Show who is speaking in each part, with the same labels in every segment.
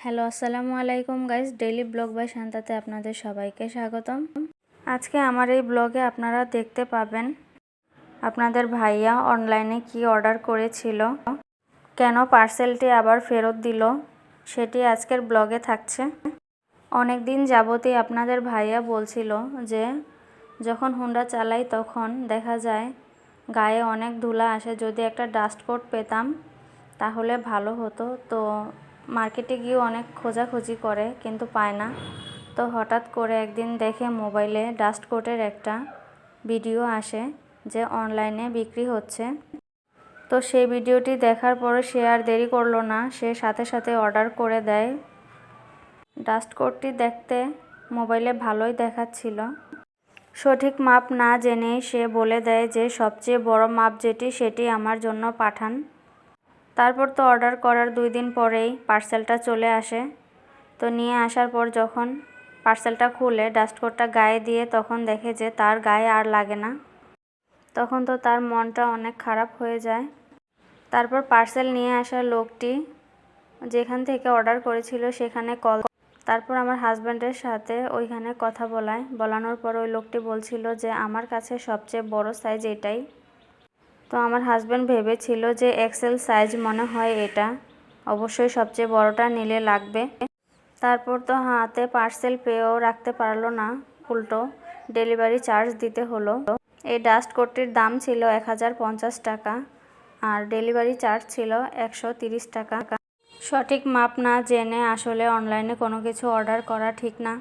Speaker 1: Hello, আসসালামু আলাইকুম guys. Daily blog by শান্তাতে আপনাদের সবাইকে স্বাগতম। আজকে আমার এই ব্লগে আপনারা দেখতে পাবেন আপনাদের ভাইয়া অনলাইনে কি অর্ডার করেছিল, কেন পার্সেলটি আবার ফেরত দিল, সেটি আজকের ব্লগে থাকছে। অনেক দিন যাবতই আপনাদের ভাইয়া বলছিল যে যখন হুন্ডা চালাই তখন দেখা যায় গায়ে অনেক ধুলা আসে, যদি একটা ডাস্ট কোট পেতাম তাহলে ভালো হতো। তো মার্কেটে গিয়ে অনেক খোঁজাখুঁজি করে কিন্তু পায় না। তো হঠাৎ করে একদিন দেখে মোবাইলে ডাস্ট কোটের একটা ভিডিও আসে যে অনলাইনে বিক্রি হচ্ছে। তো সেই ভিডিওটি দেখার পরে সে আর দেরি করলো না, সে সাথে সাথে অর্ডার করে দেয়। ডাস্ট কোটটি দেখতে মোবাইলে ভালোই দেখাচ্ছিল। সঠিক মাপ না জেনেই সে বলে দেয় যে সবচেয়ে বড় মাপ যেটি সেটি আমার জন্য পাঠান। তারপর তো অর্ডার করার 2 দিন পরেই পার্সেলটা চলে আসে। তো নিয়ে আসার পর যখন পার্সেলটা খুলে ডাস্টকোটটা গায়ে দিয়ে তখন দেখে যে তার গায়ে আর লাগে না। তখন তো তার মনটা অনেক খারাপ হয়ে যায়। তারপর পার্সেল নিয়ে আসা লোকটি যেখান থেকে অর্ডার করেছিল সেখানে কল, তারপর আমার হাজব্যান্ডের সাথে ওইখানে কথা বলানোর পর ওই লোকটি বলছিল যে আমার কাছে সবচেয়ে বড় সাইজ এটাই। তো আমার হাজব্যান্ড ভেবেছিল যে এক্সেল সাইজ মনে হয় এটা, অবশ্যই সবচেয়ে বড়টা নিলে লাগবে। তারপর তো হাতে পার্সেল পেয়েও রাখতে পারলো না, উল্টো ডেলিভারি চার্জ দিতে হলো। এই ডাস্ট কোটটির দাম ছিল 1050 টাকা আর ডেলিভারি চার্জ ছিল 130 টাকা। সঠিক মাপ না জেনে আসলে অনলাইনে কোনো কিছু অর্ডার করা ঠিক না।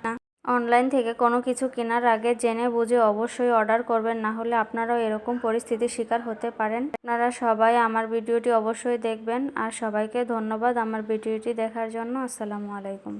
Speaker 1: অনলাইন থেকে কোনো কিছু কেনার আগে জেনে বুঝে অবশ্যই অর্ডার করবেন, না হলে আপনারাও এরকম পরিস্থিতির শিকার হতে পারেন। আপনারা সবাই আমার ভিডিওটি অবশ্যই দেখবেন আর সবাইকে ধন্যবাদ আমার ভিডিওটি দেখার জন্য। আসসালামু আলাইকুম।